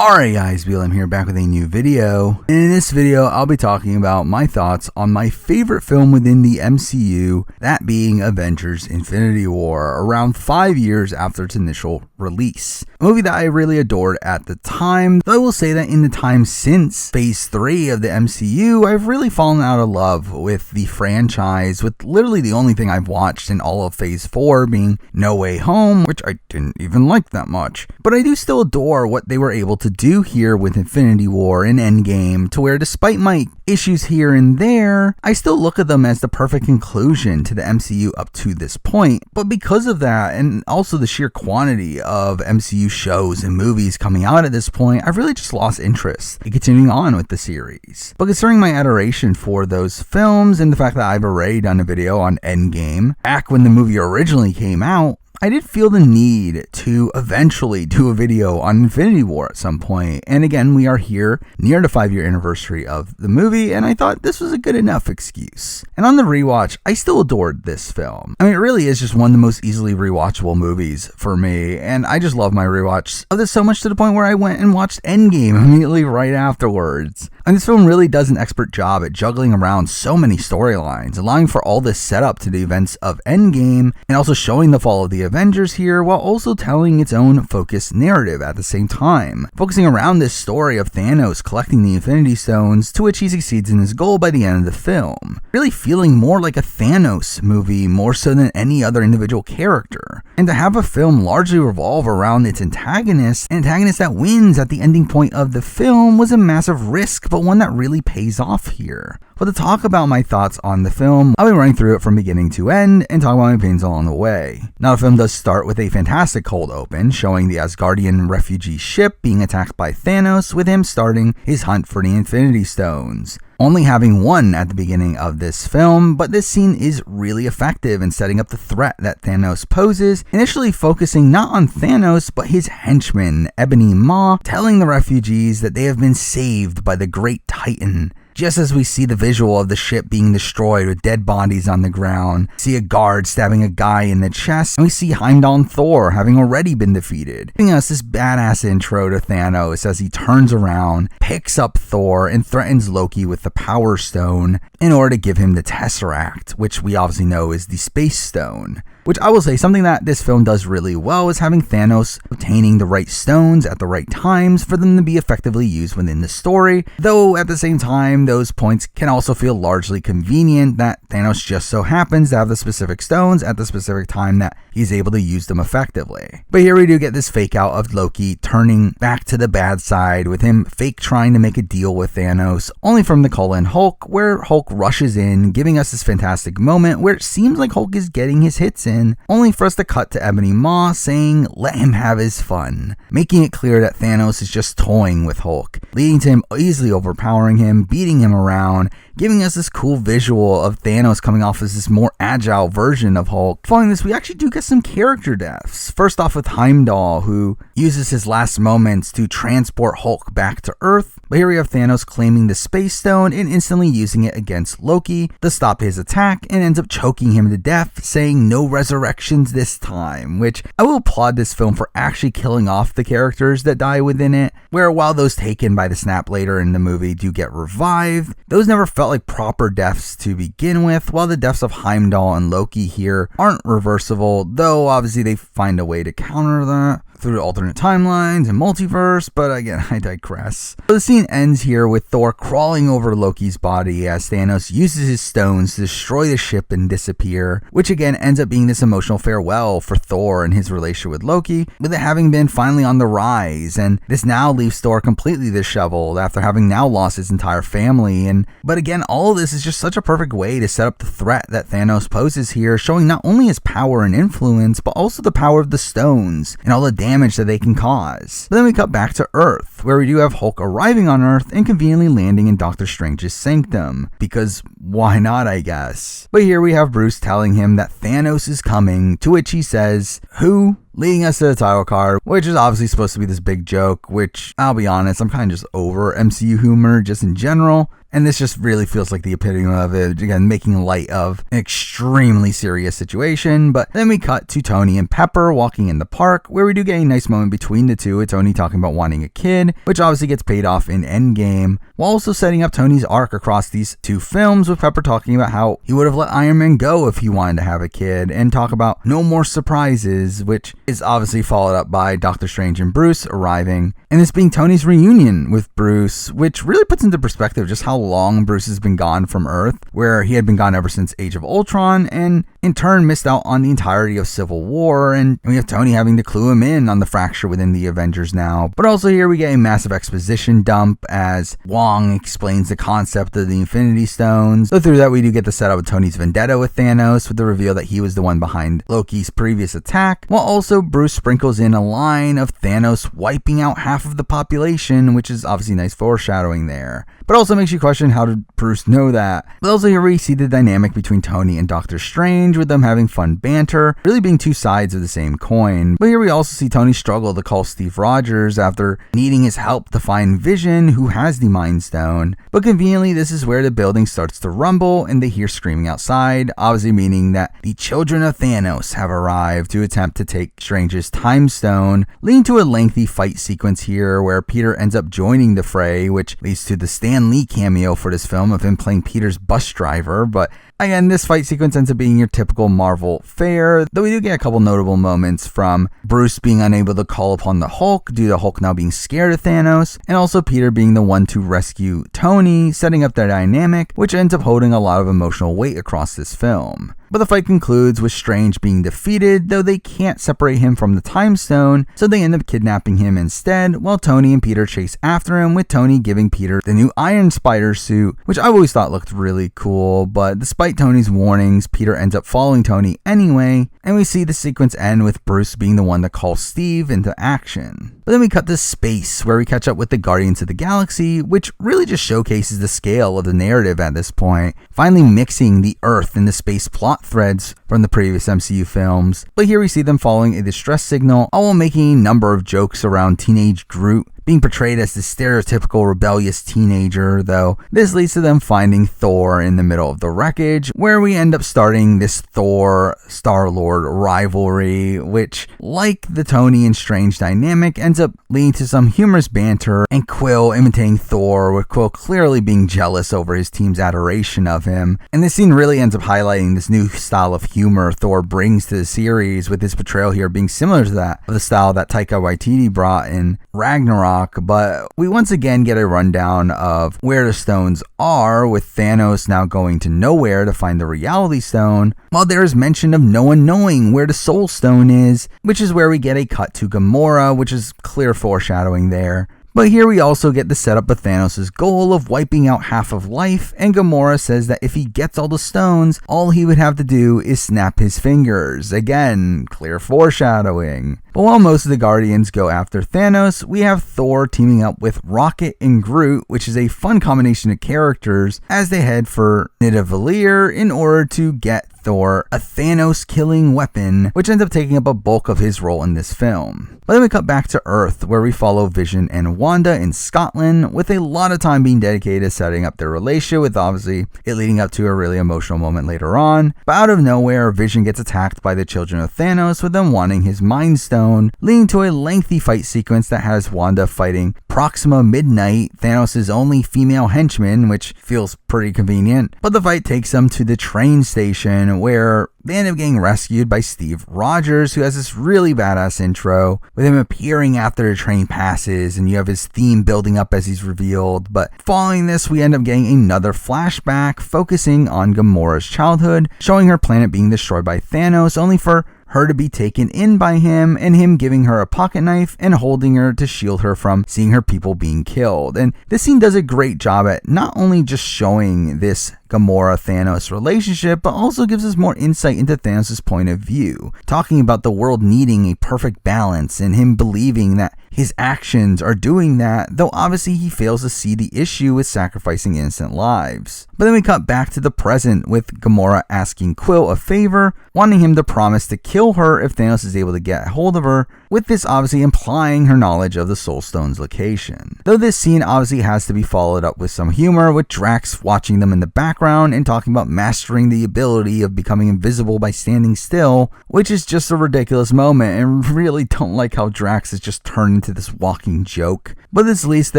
Alright guys, BLM here, back with a new video. And in this video, I'll be talking about my thoughts on my favorite film within the MCU, that being Avengers Infinity War, around 5 years after its initial release. A movie that I really adored at the time, though I will say that in the time since Phase 3 of the MCU, I've really fallen out of love with the franchise, with literally the only thing I've watched in all of Phase 4 being No Way Home, which I didn't even like that much. But I do still adore what they were able to do here with Infinity War and Endgame, to where despite my issues here and there, I still look at them as the perfect conclusion to the MCU up to this point. But because of that, and also the sheer quantity of MCU shows and movies coming out at this point, I've really just lost interest in continuing on with the series. But considering my adoration for those films and the fact that I've already done a video on Endgame back when the movie originally came out, I did feel the need to eventually do a video on Infinity War at some point. And again, we are here near the 5-year anniversary of the movie, and I thought this was a good enough excuse. And on the rewatch, I still adored this film. I mean, it really is just one of the most easily rewatchable movies for me, and I just love my rewatch of this so much to the point where I went and watched Endgame immediately right afterwards. And this film really does an expert job at juggling around so many storylines, allowing for all this setup to the events of Endgame, and also showing the fall of the Avengers here, while also telling its own focused narrative at the same time, focusing around this story of Thanos collecting the Infinity Stones, to which he succeeds in his goal by the end of the film, really feeling more like a Thanos movie more so than any other individual character. And to have a film largely revolve around its antagonist, an antagonist that wins at the ending point of the film, was a massive risk, but one that really pays off here. But to talk about my thoughts on the film, I'll be running through it from beginning to end and talk about my opinions along the way. Now, the film does start with a fantastic cold open, showing the Asgardian refugee ship being attacked by Thanos, with him starting his hunt for the Infinity Stones. Only having one at the beginning of this film, but this scene is really effective in setting up the threat that Thanos poses, initially focusing not on Thanos, but his henchman, Ebony Maw, telling the refugees that they have been saved by the Great Titan. Just as we see the visual of the ship being destroyed with dead bodies on the ground, see a guard stabbing a guy in the chest, and we see Heimdall and Thor having already been defeated, giving us this badass intro to Thanos as he turns around, picks up Thor, and threatens Loki with the Power Stone in order to give him the Tesseract, which we obviously know is the Space Stone. Which I will say, something that this film does really well is having Thanos obtaining the right stones at the right times for them to be effectively used within the story, though at the same time, those points can also feel largely convenient that Thanos just so happens to have the specific stones at the specific time that he's able to use them effectively. But here we do get this fake out of Loki turning back to the bad side, with him fake trying to make a deal with Thanos, only from the call in Hulk, where Hulk rushes in, giving us this fantastic moment where it seems like Hulk is getting his hits in, only for us to cut to Ebony Maw saying, "Let him have his fun," making it clear that Thanos is just toying with Hulk, leading to him easily overpowering him, beating him around, giving us this cool visual of Thanos coming off as this more agile version of Hulk. Following this, we actually do get some character deaths. First off with Heimdall, who uses his last moments to transport Hulk back to Earth. But here we have Thanos claiming the Space Stone and instantly using it against Loki to stop his attack, and ends up choking him to death, saying no resurrections this time, which I will applaud this film for actually killing off the characters that die within it, where while those taken by the snap later in the movie do get revived, those never felt like proper deaths to begin with, while the deaths of Heimdall and Loki here aren't reversible, though obviously they find a way to counter that through alternate timelines and multiverse, but again, I digress. So the scene ends here with Thor crawling over Loki's body as Thanos uses his stones to destroy the ship and disappear, which again ends up being this emotional farewell for Thor and his relationship with Loki, with it having been finally on the rise, and this now leaves Thor completely disheveled after having now lost his entire family. But again, all of this is just such a perfect way to set up the threat that Thanos poses here, showing not only his power and influence, but also the power of the stones and all the damage that they can cause. But then we cut back to Earth, where we do have Hulk arriving on Earth and conveniently landing in Doctor Strange's sanctum, because why not, I guess. But here we have Bruce telling him that Thanos is coming, to which he says, "Who? leading us to the title card, which is obviously supposed to be this big joke, which, I'll be honest, I'm kind of just over MCU humor just in general. And this just really feels like the epitome of it, again, making light of an extremely serious situation. But then we cut to Tony and Pepper walking in the park, where we do get a nice moment between the two, with Tony talking about wanting a kid, which obviously gets paid off in Endgame, while also setting up Tony's arc across these two films, with Pepper talking about how he would have let Iron Man go if he wanted to have a kid, and talk about no more surprises, which is obviously followed up by Doctor Strange and Bruce arriving, and this being Tony's reunion with Bruce, which really puts into perspective just how long Bruce has been gone from Earth, where he had been gone ever since Age of Ultron, and in turn missed out on the entirety of Civil War, and we have Tony having to clue him in on the fracture within the Avengers now. But also here we get a massive exposition dump as Wong explains the concept of the Infinity Stones. So through that we do get the setup of Tony's vendetta with Thanos, with the reveal that he was the one behind Loki's previous attack, while also Bruce sprinkles in a line of Thanos wiping out half of the population, which is obviously nice foreshadowing there. But also makes you question, how did Bruce know that? But also here we see the dynamic between Tony and Doctor Strange, with them having fun banter, really being two sides of the same coin. But here we also see Tony struggle to call Steve Rogers after needing his help to find Vision, who has the Mind Stone. But conveniently, this is where the building starts to rumble and they hear screaming outside, obviously meaning that the children of Thanos have arrived to attempt to take Strange's Time Stone, leading to a lengthy fight sequence here where Peter ends up joining the fray, which leads to the Stan Lee cameo for this film of him playing Peter's bus driver. But again, this fight sequence ends up being your typical Marvel fare, though we do get a couple notable moments from Bruce being unable to call upon the Hulk due to Hulk now being scared of Thanos, and also Peter being the one to rescue Tony, setting up their dynamic, which ends up holding a lot of emotional weight across this film. But the fight concludes with Strange being defeated, though they can't separate him from the Time Stone, so they end up kidnapping him instead, while Tony and Peter chase after him, with Tony giving Peter the new Iron Spider suit, which I always thought looked really cool. But despite Tony's warnings, Peter ends up following Tony anyway, and we see the sequence end with Bruce being the one to call Steve into action. But then we cut to space, where we catch up with the Guardians of the Galaxy, which really just showcases the scale of the narrative at this point, finally mixing the Earth and the space plot threads from the previous MCU films. But here we see them following a distress signal, all while making a number of jokes around teenage Groot being portrayed as the stereotypical rebellious teenager, though this leads to them finding Thor in the middle of the wreckage, where we end up starting this Thor-Star-Lord rivalry, which, like the Tony and Strange dynamic, ends up leading to some humorous banter, and Quill imitating Thor, with Quill clearly being jealous over his team's adoration of him. And this scene really ends up highlighting this new style of humor Thor brings to the series, with his portrayal here being similar to that of the style that Taika Waititi brought in Ragnarok. But we once again get a rundown of where the stones are, with Thanos now going to nowhere to find the Reality Stone, while there is mention of no one knowing where the Soul Stone is, which is where we get a cut to Gamora, which is clear foreshadowing there. But here we also get the setup of Thanos' goal of wiping out half of life, and Gamora says that if he gets all the stones, all he would have to do is snap his fingers. Again, clear foreshadowing. But while most of the Guardians go after Thanos, we have Thor teaming up with Rocket and Groot, which is a fun combination of characters, as they head for Nidavellir in order to get Thor a Thanos-killing weapon, which ends up taking up a bulk of his role in this film. But then we cut back to Earth, where we follow Vision and Wanda in Scotland, with a lot of time being dedicated to setting up their relationship, with obviously it leading up to a really emotional moment later on. But out of nowhere, Vision gets attacked by the children of Thanos, with them wanting his Mind Stone, leading to a lengthy fight sequence that has Wanda fighting Proxima Midnight, Thanos' only female henchman, which feels pretty convenient. But the fight takes them to the train station, where they end up getting rescued by Steve Rogers, who has this really badass intro, with him appearing after the train passes, and you have his theme building up as he's revealed. But following this, we end up getting another flashback focusing on Gamora's childhood, showing her planet being destroyed by Thanos, only for her to be taken in by him, and him giving her a pocket knife and holding her to shield her from seeing her people being killed. And this scene does a great job at not only just showing this Gamora-Thanos relationship, but also gives us more insight into Thanos' point of view, talking about the world needing a perfect balance and him believing that his actions are doing that, though obviously he fails to see the issue with sacrificing innocent lives. But then we cut back to the present with Gamora asking Quill a favor, wanting him to promise to kill her if Thanos is able to get a hold of her, with this obviously implying her knowledge of the Soul Stone's location. Though this scene obviously has to be followed up with some humor, with Drax watching them in the background and talking about mastering the ability of becoming invisible by standing still, which is just a ridiculous moment, and really don't like how Drax has just turned into this walking joke. But this leads to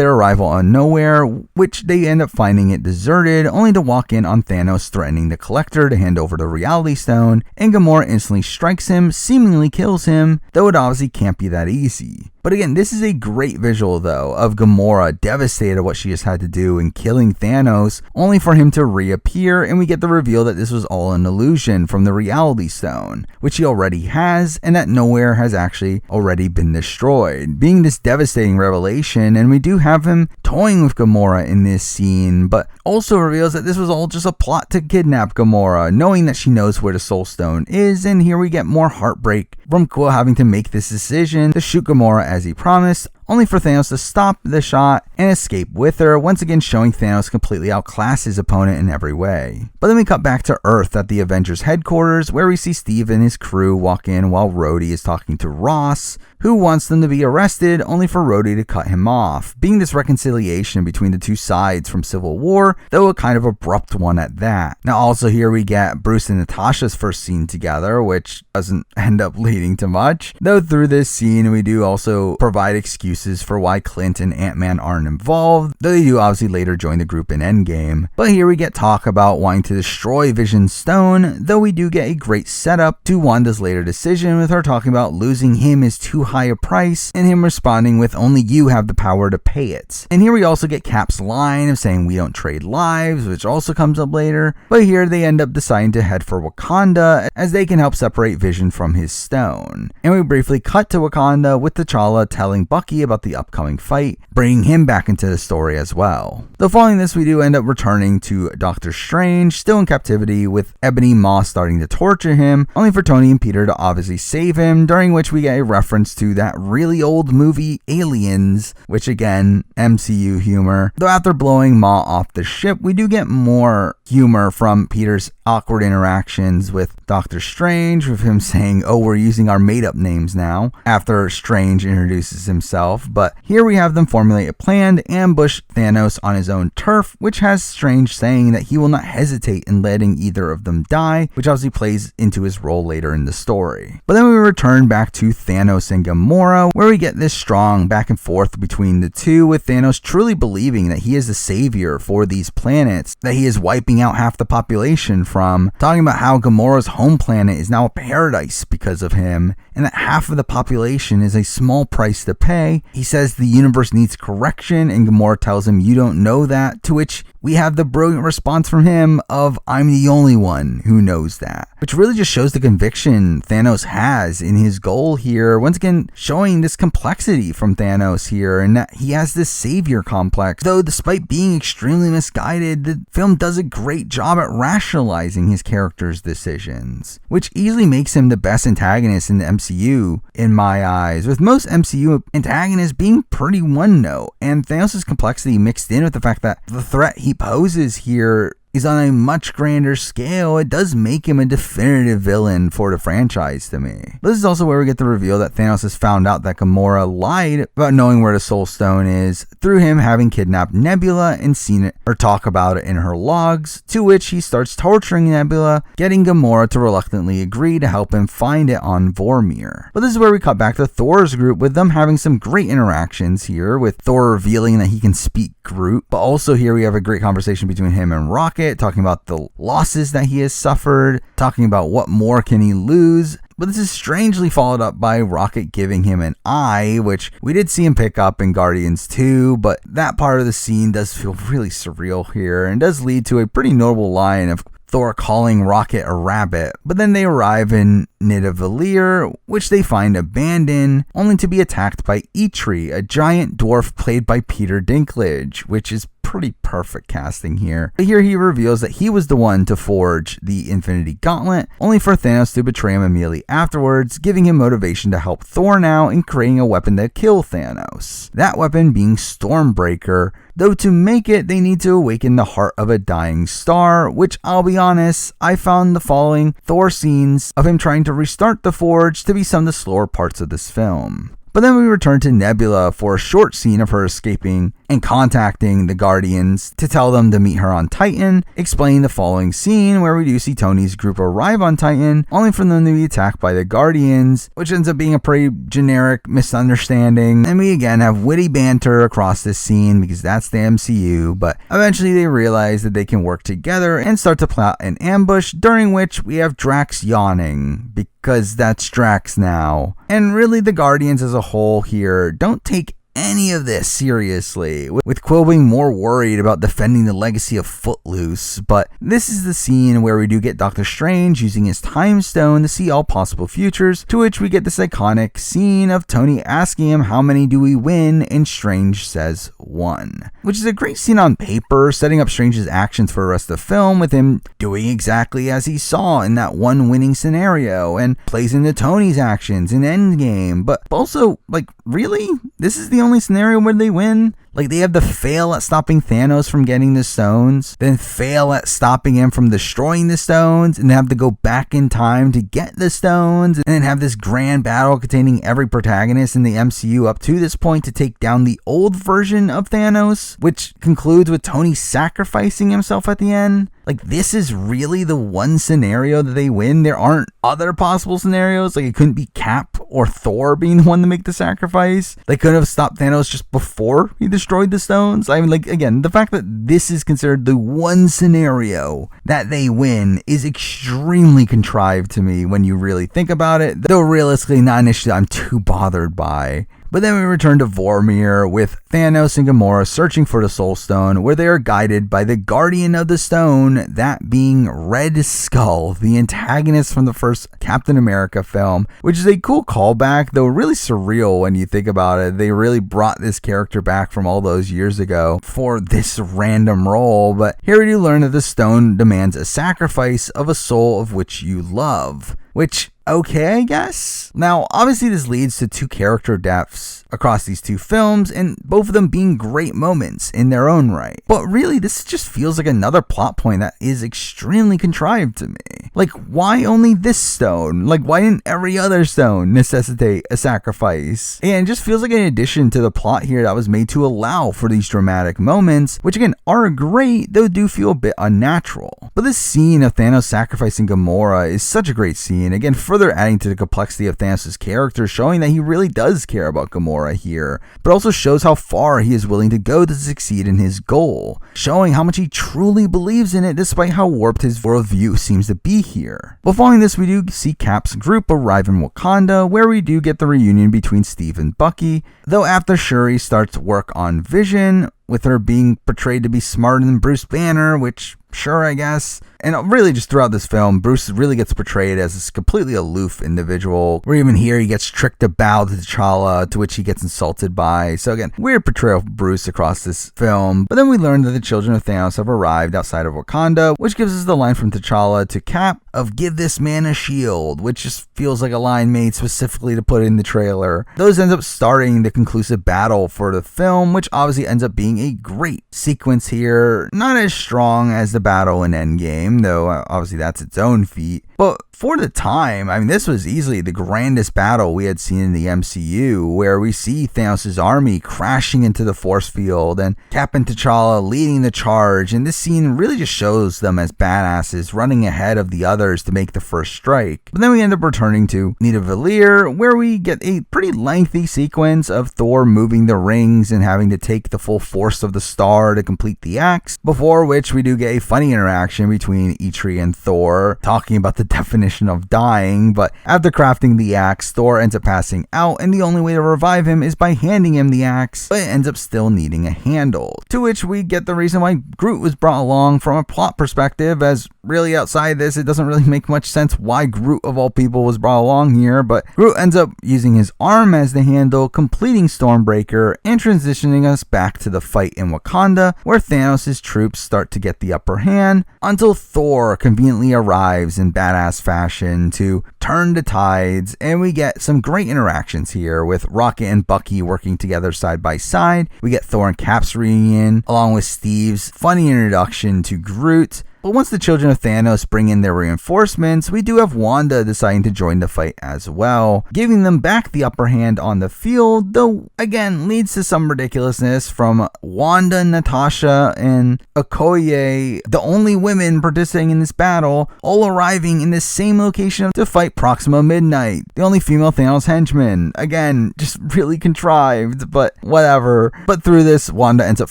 their arrival on Nowhere, which they end up finding it deserted, only to walk in on Thanos threatening the Collector to hand over the Reality Stone, and Gamora instantly strikes him, seemingly kills him, though it obviously can't be that easy. But again, this is a great visual though of Gamora devastated at what she just had to do in killing Thanos, only for him to reappear, and we get the reveal that this was all an illusion from the Reality Stone, which he already has, and that Nowhere has actually already been destroyed, being this devastating revelation. And we do have him toying with Gamora in this scene, but also reveals that this was all just a plot to kidnap Gamora, knowing that she knows where the Soul Stone is. And here we get more heartbreak from Quill having to make this decision to shoot Gamora as he promised, only for Thanos to stop the shot and escape with her, once again showing Thanos completely outclassed his opponent in every way. But then we cut back to Earth at the Avengers headquarters, where we see Steve and his crew walk in while Rhodey is talking to Ross, who wants them to be arrested, only for Rhodey to cut him off, being this reconciliation between the two sides from Civil War, though a kind of abrupt one at that. Now also here we get Bruce and Natasha's first scene together, which doesn't end up leading to much, though through this scene we do also provide excuses for why Clint and Ant-Man aren't involved, though they do obviously later join the group in Endgame. But here we get talk about wanting to destroy Vision's stone, though we do get a great setup to Wanda's later decision, with her talking about losing him is too high a price, and him responding with only you have the power to pay it. And here we also get Cap's line of saying we don't trade lives, which also comes up later, but here they end up deciding to head for Wakanda, as they can help separate Vision from his stone. And we briefly cut to Wakanda with T'Challa telling Bucky about the upcoming fight, bringing him back into the story as well. Though following this we do end up returning to Doctor Strange, still in captivity, with Ebony Maw starting to torture him, only for Tony and Peter to obviously save him, during which we get a reference to that really old movie Aliens, which again, MCU humor. Though after blowing Maw off the ship, we do get more humor from Peter's awkward interactions with Doctor Strange, with him saying, oh, we're using our made-up names now, after Strange introduces himself. But here we have them formulate a plan to ambush Thanos on his own turf, which has Strange saying that he will not hesitate in letting either of them die, which obviously plays into his role later in the story. But then we return back to Thanos and Gamora, where we get this strong back and forth between the two, with Thanos truly believing that he is the savior for these planets, that he is wiping out half the population from, talking about how Gamora's home planet is now a paradise because of him, and that half of the population is a small price to pay. He says the universe needs correction, and Gamora tells him you don't know that, to which we have the brilliant response from him of I'm the only one who knows that, which really just shows the conviction Thanos has in his goal here, once again showing this complexity from Thanos here, and that he has this savior complex. Though despite being extremely misguided, the film does a great job at rationalizing his character's decisions, which easily makes him the best antagonist in the MCU in my eyes, with most MCU antagonists being pretty one-note, and Thanos' complexity mixed in with the fact that the threat he poses here is on a much grander scale. It does make him a definitive villain for the franchise to me. This is also where we get the reveal that Thanos has found out that Gamora lied about knowing where the Soul Stone is through him having kidnapped Nebula and seen it or talk about it in her logs, to which he starts torturing Nebula, getting Gamora to reluctantly agree to help him find it on Vormir. But this is where we cut back to Thor's group, with them having some great interactions here, with Thor revealing that he can speak Groot, but also here we have a great conversation between him and Rocket, talking about the losses that he has suffered, talking about what more can he lose. But this is strangely followed up by Rocket giving him an eye, which we did see him pick up in Guardians 2, but that part of the scene does feel really surreal here, and does lead to a pretty notable line of Thor calling Rocket a rabbit, but then they arrive in Nidavellir, which they find abandoned, only to be attacked by Eitri, a giant dwarf played by Peter Dinklage, which is pretty perfect casting here. But here he reveals that he was the one to forge the Infinity Gauntlet, only for Thanos to betray him immediately afterwards, giving him motivation to help Thor now in creating a weapon to kill Thanos. That weapon being Stormbreaker, though to make it, they need to awaken the heart of a dying star, which I'll be honest, I found the following Thor scenes of him trying to restart the forge to be some of the slower parts of this film. But then we return to Nebula for a short scene of her escaping and contacting the Guardians to tell them to meet her on Titan, explaining the following scene where we do see Tony's group arrive on Titan, only for them to be attacked by the Guardians, which ends up being a pretty generic misunderstanding. And we again have witty banter across this scene because that's the MCU, but eventually they realize that they can work together and start to plot an ambush, during which we have Drax yawning, because that's Drax now. And really the Guardians as a whole here don't take any of this seriously, with Quill being more worried about defending the legacy of Footloose. But this is the scene where we do get Doctor Strange using his time stone to see all possible futures, to which we get this iconic scene of Tony asking him how many do we win, and Strange says 1, which is a great scene on paper, setting up Strange's actions for the rest of the film, with him doing exactly as he saw in that one winning scenario, and plays into Tony's actions in Endgame. But also, like, really? This is the only scenario where they win? Like, they have to fail at stopping Thanos from getting the stones, then fail at stopping him from destroying the stones, and have to go back in time to get the stones, and then have this grand battle containing every protagonist in the MCU up to this point to take down the old version of Thanos, which concludes with Tony sacrificing himself at the end. Like, this is really the one scenario that they win? There aren't other possible scenarios? Like, it couldn't be Cap or Thor being the one to make the sacrifice? They could have stopped Thanos just before he destroyed the stones? I mean, like, again, the fact that this is considered the one scenario that they win is extremely contrived to me when you really think about it, though realistically not an issue I'm too bothered by. But then we return to Vormir with Thanos and Gamora searching for the Soul Stone, where they are guided by the Guardian of the Stone, that being Red Skull, the antagonist from the first Captain America film, which is a cool callback, though really surreal when you think about it. They really brought this character back from all those years ago for this random role, but here we do learn that the stone demands a sacrifice of a soul of which you love, which, okay, I guess. Now, obviously this leads to two character deaths across these two films, and both of them being great moments in their own right. But really, this just feels like another plot point that is extremely contrived to me. Like, why only this stone? Like, why didn't every other stone necessitate a sacrifice? And it just feels like an addition to the plot here that was made to allow for these dramatic moments, which again are great, though do feel a bit unnatural. But this scene of Thanos sacrificing Gamora is such a great scene, again further adding to the complexity of Thanos' character, showing that he really does care about Gamora here, but also shows how far he is willing to go to succeed in his goal, showing how much he truly believes in it despite how warped his worldview seems to be here. But following this, we do see Cap's group arrive in Wakanda, where we do get the reunion between Steve and Bucky, though after Shuri starts work on Vision, with her being portrayed to be smarter than Bruce Banner, which, sure, I guess. And really just throughout this film, Bruce really gets portrayed as this completely aloof individual, where even here he gets tricked to bow to T'Challa, to which he gets insulted by. So again, weird portrayal of Bruce across this film. But then we learn that the children of Thanos have arrived outside of Wakanda, which gives us the line from T'Challa to Cap of "give this man a shield," which just feels like a line made specifically to put in the trailer. Those ends up starting the conclusive battle for the film, which obviously ends up being a great sequence here. Not as strong as the battle in Endgame, though obviously that's its own feat. But for the time, I mean, this was easily the grandest battle we had seen in the MCU, where we see Thanos' army crashing into the force field and Cap and T'Challa leading the charge, and this scene really just shows them as badasses running ahead of the others to make the first strike. But then we end up returning to Nidavellir, where we get a pretty lengthy sequence of Thor moving the rings and having to take the full force of the star to complete the axe, before which we do get a funny interaction between Eitri and Thor, talking about the definition of dying, but after crafting the axe, Thor ends up passing out, and the only way to revive him is by handing him the axe, but it ends up still needing a handle. To which we get the reason why Groot was brought along from a plot perspective, as really outside this, it doesn't really make much sense why Groot of all people was brought along here, but Groot ends up using his arm as the handle, completing Stormbreaker, and transitioning us back to the fight in Wakanda, where Thanos' troops start to get the upper hand, until Thor conveniently arrives in badass fashion to turn the tides, and we get some great interactions here with Rocket and Bucky working together side by side. We get Thor and Cap's reunion, along with Steve's funny introduction to Groot. But once the children of Thanos bring in their reinforcements, we do have Wanda deciding to join the fight as well, giving them back the upper hand on the field, though again leads to some ridiculousness from Wanda, Natasha, and Okoye, the only women participating in this battle, all arriving in the same location to fight Proxima Midnight, the only female Thanos henchman. Again, just really contrived, but whatever. But through this, Wanda ends up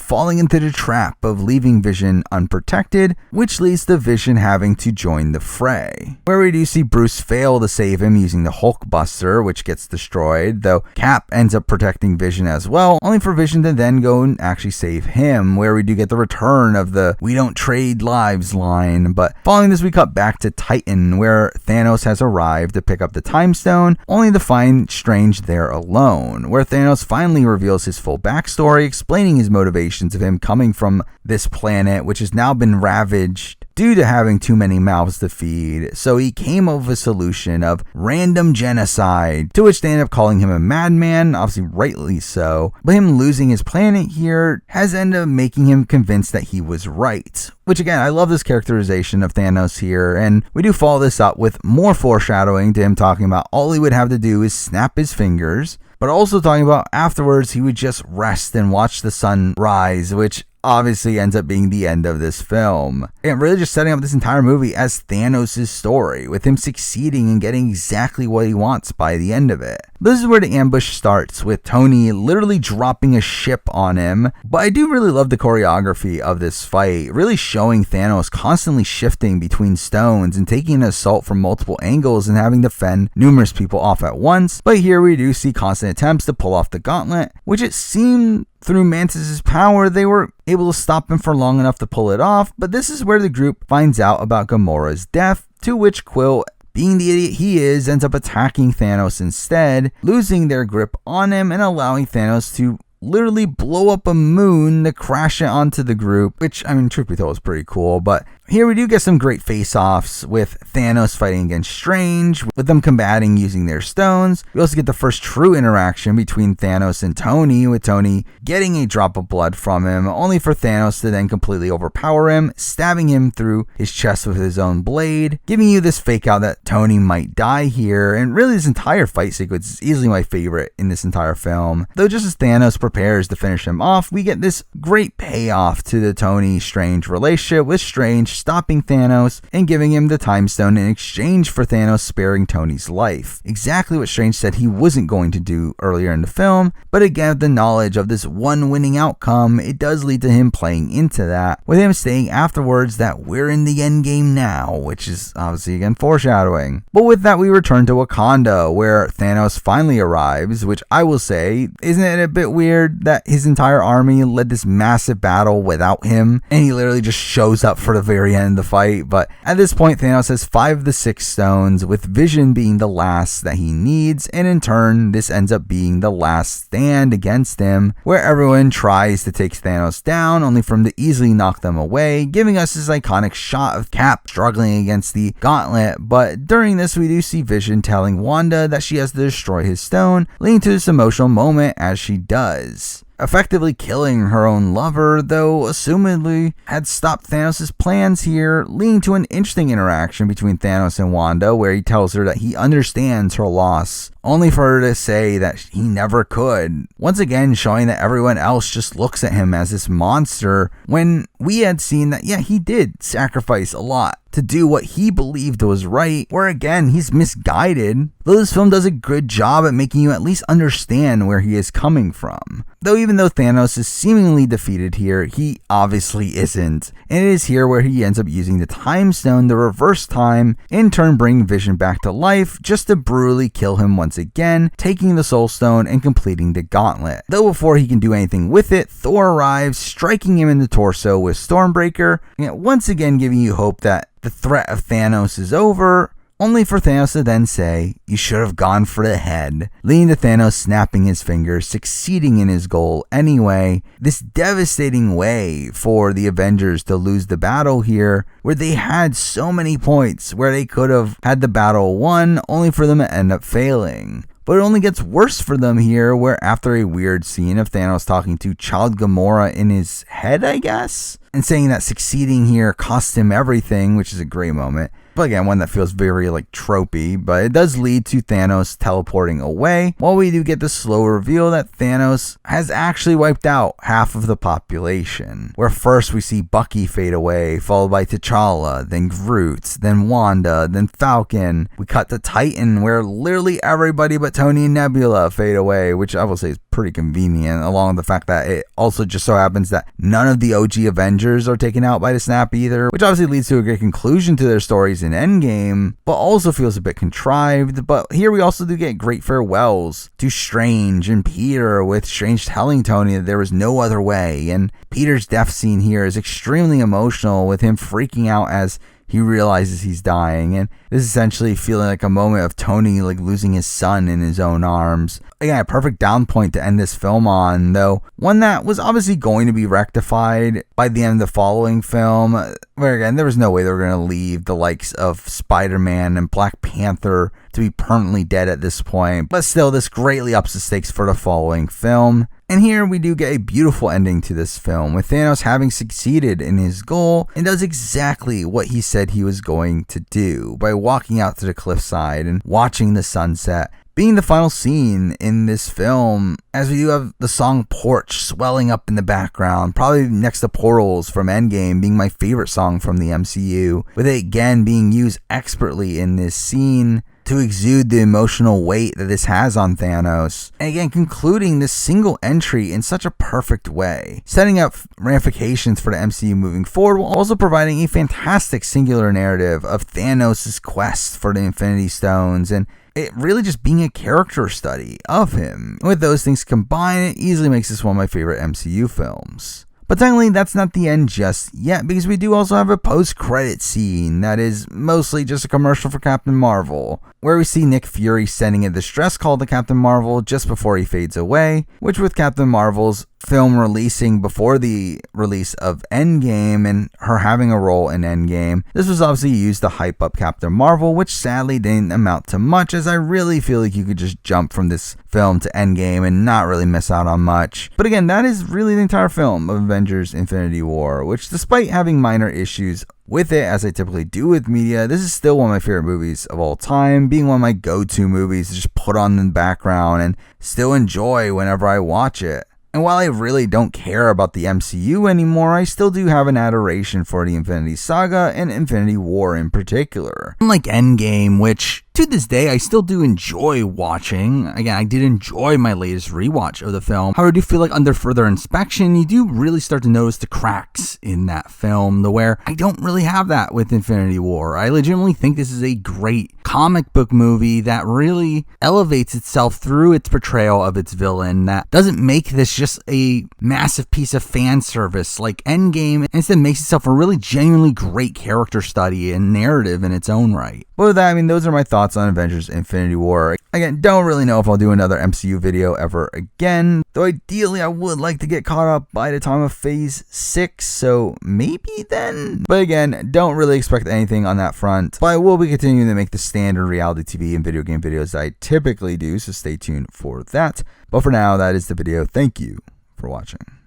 falling into the trap of leaving Vision unprotected, which leads to Vision having to join the fray, where we do see Bruce fail to save him using the Hulkbuster, which gets destroyed, though Cap ends up protecting Vision as well, only for Vision to then go and actually save him, where we do get the return of the "we don't trade lives" line. But following this, we cut back to Titan, where Thanos has arrived to pick up the Time Stone, only to find Strange there alone, where Thanos finally reveals his full backstory, explaining his motivations of him coming from this planet, which has now been ravaged due to having too many mouths to feed. So he came up with a solution of random genocide, to which they end up calling him a madman, obviously rightly so. But him losing his planet here has ended up making him convinced that he was right. Which again, I love this characterization of Thanos here, and we do follow this up with more foreshadowing to him talking about all he would have to do is snap his fingers, but also talking about afterwards he would just rest and watch the sun rise, which obviously ends up being the end of this film. And really just setting up this entire movie as Thanos' story, with him succeeding and getting exactly what he wants by the end of it. This is where the ambush starts, with Tony literally dropping a ship on him. But I do really love the choreography of this fight, really showing Thanos constantly shifting between stones and taking an assault from multiple angles and having to fend numerous people off at once. But here we do see constant attempts to pull off the gauntlet, which it seemed through Mantis' power they were able to stop him for long enough to pull it off. But this is where the group finds out about Gamora's death, to which Quill, being the idiot he is, ends up attacking Thanos instead, losing their grip on him and allowing Thanos to literally blow up a moon to crash it onto the group, which, I mean, truth be told, is pretty cool. But here we do get some great face-offs with Thanos fighting against Strange, with them combating using their stones. We also get the first true interaction between Thanos and Tony, with Tony getting a drop of blood from him, only for Thanos to then completely overpower him, stabbing him through his chest with his own blade, giving you this fake out that Tony might die here. And really, this entire fight sequence is easily my favorite in this entire film. Though just as Thanos prepares to finish him off, we get this great payoff to the Tony-Strange relationship, with Strange stopping Thanos and giving him the Time Stone in exchange for Thanos sparing Tony's life. Exactly what Strange said he wasn't going to do earlier in the film, but again, with the knowledge of this one winning outcome, it does lead to him playing into that, with him saying afterwards that we're in the Endgame now, which is obviously again foreshadowing. But with that, we return to Wakanda, where Thanos finally arrives, which I will say, isn't it a bit weird that his entire army led this massive battle without him, and he literally just shows up for the very end of the fight? But at this point, Thanos has 5 of the 6 stones, with Vision being the last that he needs, and in turn, this ends up being the last stand against him, where everyone tries to take Thanos down, only for him to easily knock them away, giving us this iconic shot of Cap struggling against the gauntlet. But during this, we do see Vision telling Wanda that she has to destroy his stone, leading to this emotional moment as she does, effectively killing her own lover, though assumedly had stopped Thanos' plans here, leading to an interesting interaction between Thanos and Wanda, where he tells her that he understands her loss, only for her to say that he never could, once again showing that everyone else just looks at him as this monster, when we had seen that, yeah, he did sacrifice a lot to do what he believed was right, where again, he's misguided. Though this film does a good job at making you at least understand where he is coming from. Though even though Thanos is seemingly defeated here, he obviously isn't. And it is here where he ends up using the Time Stone to reverse time, in turn bring Vision back to life, just to brutally kill him once again, taking the Soul Stone and completing the gauntlet. Though before he can do anything with it, Thor arrives, striking him in the torso with Stormbreaker, and once again giving you hope that the threat of Thanos is over, only for Thanos to then say, "You should have gone for the head," leading to Thanos snapping his fingers, succeeding in his goal anyway. This devastating way for the Avengers to lose the battle here, where they had so many points where they could have had the battle won, only for them to end up failing. But it only gets worse for them here, where after a weird scene of Thanos talking to Child Gamora in his head, I guess, and saying that succeeding here cost him everything, which is a great moment. But again, one that feels very like tropey, but it does lead to Thanos teleporting away, while we do get the slow reveal that Thanos has actually wiped out half of the population, where first we see Bucky fade away, followed by T'Challa, then Groot, then Wanda, then Falcon. We cut to Titan, where literally everybody but Tony and Nebula fade away, which I will say is pretty convenient, along with the fact that it also just so happens that none of the OG Avengers are taken out by the snap either, which obviously leads to a great conclusion to their stories in Endgame, but also feels a bit contrived. But here we also do get great farewells to Strange and Peter, with Strange telling Tony that there was no other way, and Peter's death scene here is extremely emotional, with him freaking out as he realizes he's dying, and this is essentially feeling like a moment of Tony like losing his son in his own arms. Again, a perfect down point to end this film on, though one that was obviously going to be rectified by the end of the following film, where again, there was no way they were going to leave the likes of Spider-Man and Black Panther to be permanently dead at this point, but still, this greatly ups the stakes for the following film. And here we do get a beautiful ending to this film, with Thanos having succeeded in his goal and does exactly what he said he was going to do by walking out to the cliffside and watching the sunset, being the final scene in this film, as we do have the song Porch swelling up in the background, probably next to Portals from Endgame being my favorite song from the MCU, with it again being used expertly in this scene to exude the emotional weight that this has on Thanos, and again concluding this single entry in such a perfect way, setting up ramifications for the MCU moving forward, while also providing a fantastic singular narrative of Thanos' quest for the Infinity Stones, and it really just being a character study of him. With those things combined, it easily makes this one of my favorite MCU films. But technically, that's not the end just yet, because we do also have a post-credit scene that is mostly just a commercial for Captain Marvel, where we see Nick Fury sending a distress call to Captain Marvel just before he fades away, which with Captain Marvel's film releasing before the release of Endgame and her having a role in Endgame, this was obviously used to hype up Captain Marvel, which sadly didn't amount to much, as I really feel like you could just jump from this film to Endgame and not really miss out on much. But again, that is really the entire film of Avengers Infinity War, which despite having minor issues with it, as I typically do with media, this is still one of my favorite movies of all time, being one of my go-to movies to just put on in the background and still enjoy whenever I watch it. And while I really don't care about the MCU anymore, I still do have an adoration for the Infinity Saga and Infinity War in particular. Unlike Endgame, which to this day I still do enjoy watching. Again, I did enjoy my latest rewatch of the film. However, I do feel like under further inspection, you do really start to notice the cracks in that film, to where I don't really have that with Infinity War. I legitimately think this is a great comic book movie that really elevates itself through its portrayal of its villain, that doesn't make this just a massive piece of fan service like Endgame, and instead makes itself a really genuinely great character study and narrative in its own right. But with that, I mean, those are my thoughts on Avengers Infinity War. Again, don't really know if I'll do another MCU video ever again, though ideally I would like to get caught up by the time of Phase 6, so maybe then? But again, don't really expect anything on that front, but I will be continuing to make the standard reality TV and video game videos that I typically do, so stay tuned for that. But for now, that is the video. Thank you for watching.